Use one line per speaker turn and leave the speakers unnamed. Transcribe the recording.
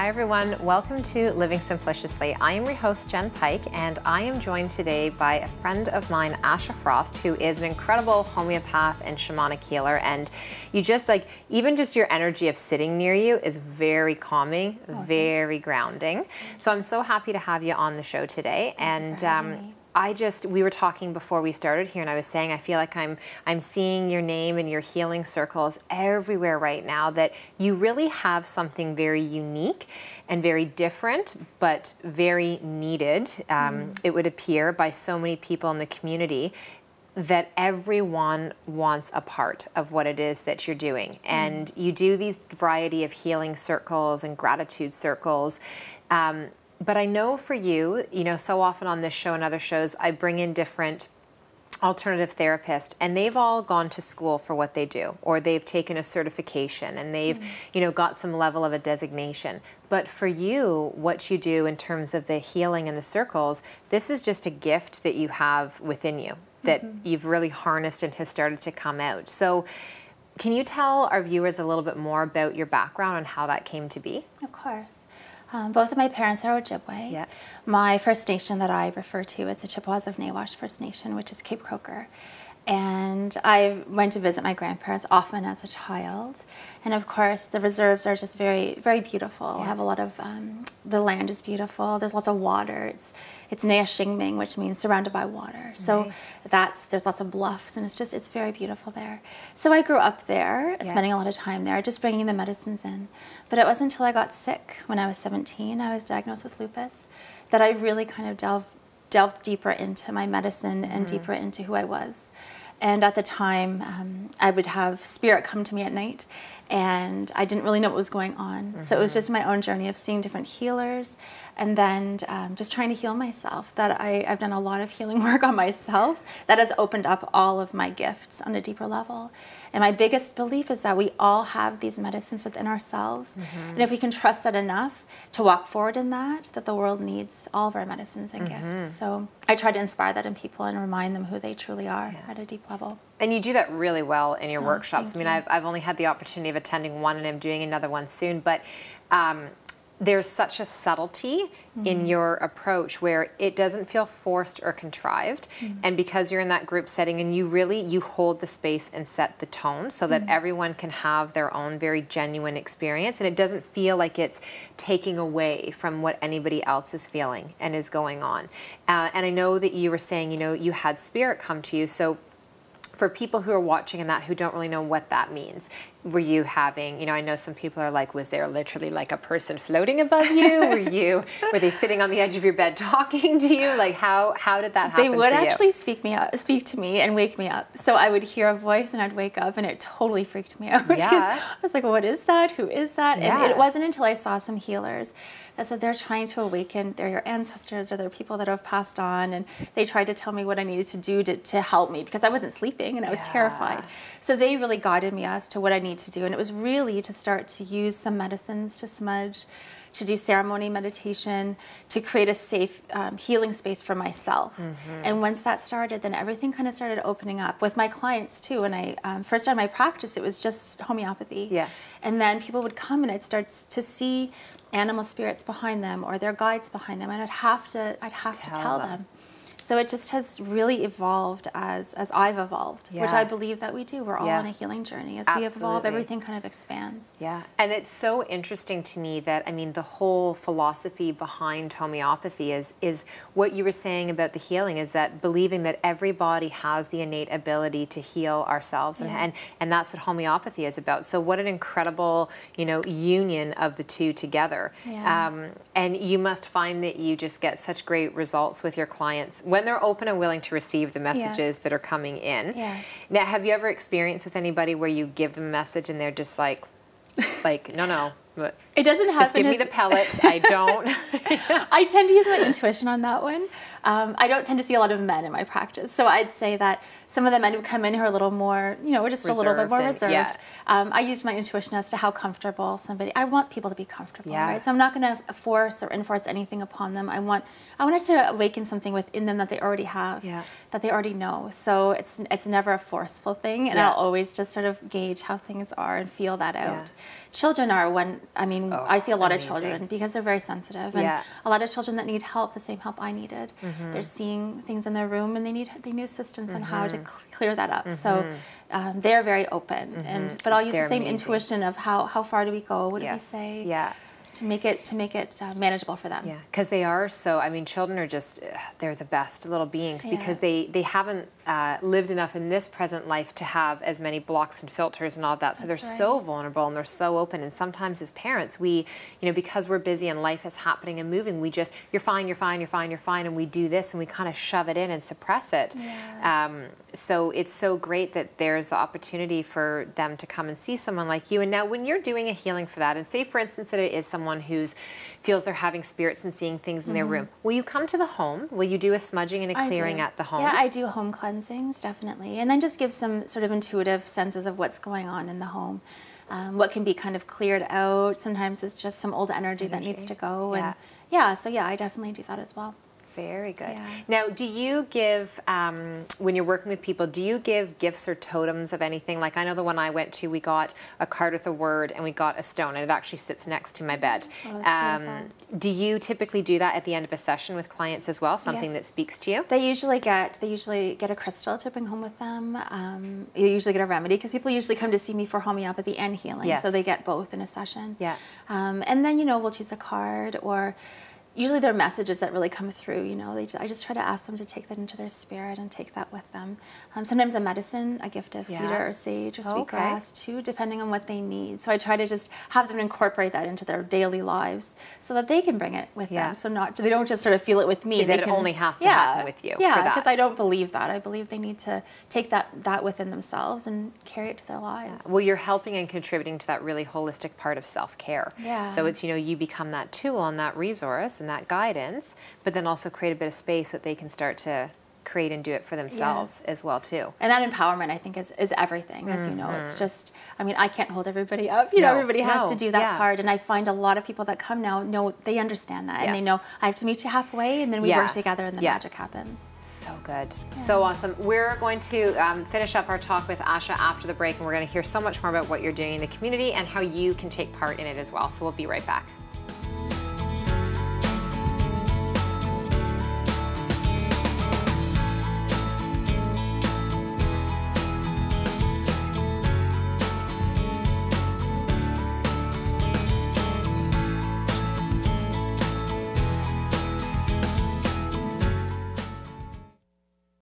Hi everyone, welcome to Living Simpliciously. I am your host, Jenn Pike, and I am joined today by a friend of mine, Asha Frost, who is an incredible homeopath and shamanic healer. And you just even just your energy of sitting near you is very calming, very grounding. So I'm so happy to have you on the show today. We were talking before we started here, and I was saying I feel like I'm seeing your name in your healing circles everywhere right now, that you really have something very unique and very different, but very needed, it would appear, by so many people in the community, that everyone wants a part of what it is that you're doing. And you do these variety of healing circles and gratitude circles. But I know for you, so often on this show and other shows, I bring in different alternative therapists, and they've all gone to school for what they do, or they've taken a certification and they've, got some level of a designation. But for you, what you do in terms of the healing and the circles, this is just a gift that you have within you, that you've really harnessed and has started to come out. So can you tell our viewers a little bit more about your background and how that came to be?
Of course. Both of my parents are Ojibwe.
Yeah.
My First Nation that I refer to is the Chippewas of Nawash First Nation, which is Cape Croker. And I went to visit my grandparents often as a child. And of course, the reserves are just very, very beautiful.
Yeah.
I have a lot of, the land is beautiful. There's lots of water. It's Nea Shingming, which means surrounded by water. So there's lots of bluffs, and it's very beautiful there. So I grew up there, spending a lot of time there, just bringing the medicines in. But it wasn't until I got sick when I was 17, I was diagnosed with lupus, that I really kind of delved deeper into my medicine and deeper into who I was. And at the time, I would have spirit come to me at night, and I didn't really know what was going on. So it was just my own journey of seeing different healers, and then just trying to heal myself. That I've done a lot of healing work on myself that has opened up all of my gifts on a deeper level. And my biggest belief is that we all have these medicines within ourselves. And if we can trust that enough to walk forward in that the world needs all of our medicines and gifts. So I try to inspire that in people and remind them who they truly are at a deep level.
And you do that really well in your workshops. I mean, I've only had the opportunity of attending one, and I'm doing another one soon, but there's such a subtlety in your approach where it doesn't feel forced or contrived. And because you're in that group setting, and you hold the space and set the tone so that everyone can have their own very genuine experience, and it doesn't feel like it's taking away from what anybody else is feeling and is going on. And I know that you were saying, you had spirit come to you. So for people who are watching and that who don't really know what that means, were you having, I know some people are like, was there literally like a person floating above you? Were they sitting on the edge of your bed talking to you? Like how did that happen?
They would actually speak to me and wake me up. So I would hear a voice and I'd wake up, and it totally freaked me out. I was like, what is that? Who is that? And it wasn't until I saw some healers that said they're trying to awaken, they're your ancestors or they're people that have passed on, and they tried to tell me what I needed to do to help me, because I wasn't sleeping and I was terrified. So they really guided me as to what I need to do, and it was really to start to use some medicines to smudge, to do ceremony meditation, to create a safe healing space for myself. And once that started, then everything kind of started opening up with my clients too. When I first started my practice, it was just homeopathy. And then people would come, and I'd start to see animal spirits behind them or their guides behind them, and I'd have to tell them. So it just has really evolved as I've evolved, which I believe that we do. We're all on a healing journey. As we evolve, everything kind of expands.
And it's so interesting to me that, the whole philosophy behind homeopathy is what you were saying about the healing, is that believing that everybody has the innate ability to heal ourselves. And that's what homeopathy is about. So what an incredible, union of the two together. And you must find that you just get such great results with your clients when they're open and willing to receive the messages that are coming in. Now, have you ever experienced with anybody where you give them a message and they're just like no, but
it doesn't happen.
Just give me the pellets. I don't.
I tend to use my intuition on that one. I don't tend to see a lot of men in my practice, so I'd say that some of the men who come in who are a little more, just reserved, a little bit more reserved. I use my intuition as to how comfortable somebody. I want people to be comfortable, right? So I'm not going to force or enforce anything upon them. I want it to awaken something within them that they already have, that they already know. So it's never a forceful thing, and I'll always just sort of gauge how things are and feel that out. Children are when I mean, I see a lot of children because they're very sensitive, and a lot of children that need help, the same help I needed. They're seeing things in their room, and they need assistance on how to clear that up. So they're very open, but I'll use the same intuition of how far do we go? What do we say? To make it manageable for them.
Yeah, because they are so, I mean, children are just, they're the best little beings because they haven't lived enough in this present life to have as many blocks and filters and all that. So they're so vulnerable and they're so open. And sometimes as parents, we, because we're busy and life is happening and moving, we just, you're fine, you're fine, you're fine, you're fine. And we do this and we kind of shove it in and suppress it. So it's so great that there's the opportunity for them to come and see someone like you. And now when you're doing a healing for that, and say for instance that it is someone who feels they're having spirits and seeing things in their room, will you come to the home? Will you do a smudging and a clearing at the home?
Yeah, I do home cleansings, definitely. And then just give some sort of intuitive senses of what's going on in the home. What can be kind of cleared out. Sometimes it's just some old energy that needs to go. And so I definitely do that as well.
Very good. Now, do you give, when you're working with people, do you give gifts or totems of anything? Like I know the one I went to, we got a card with a word and we got a stone, and it actually sits next to my bed.
Oh, that's beautiful.
Do you typically do that at the end of a session with clients as well, something that speaks to you?
They usually get a crystal to bring home with them. They usually get a remedy because people usually come to see me for homeopathy and healing, so they get both in a session. And then, we'll choose a card, or usually there are messages that really come through, I just try to ask them to take that into their spirit and take that with them. Sometimes a medicine, a gift of cedar or sage or sweetgrass too, depending on what they need. So I try to just have them incorporate that into their daily lives so that they can bring it with them. So they don't just sort of feel it with me.
It only has to happen with you.
Yeah, because I don't believe that. I believe they need to take that within themselves and carry it to their lives.
Well, you're helping and contributing to that really holistic part of self-care. So it's, you become that tool and that resource and that guidance, but then also create a bit of space so that they can start to create and do it for themselves as well too.
And that empowerment, I think, is everything, as you know. It's just, I mean, I can't hold everybody up. Everybody has to do that part. And I find a lot of people that come now know, they understand that. And they know, I have to meet you halfway, and then we work together and the magic happens.
So good. So awesome. We're going to finish up our talk with Asha after the break, and we're going to hear so much more about what you're doing in the community and how you can take part in it as well. So we'll be right back.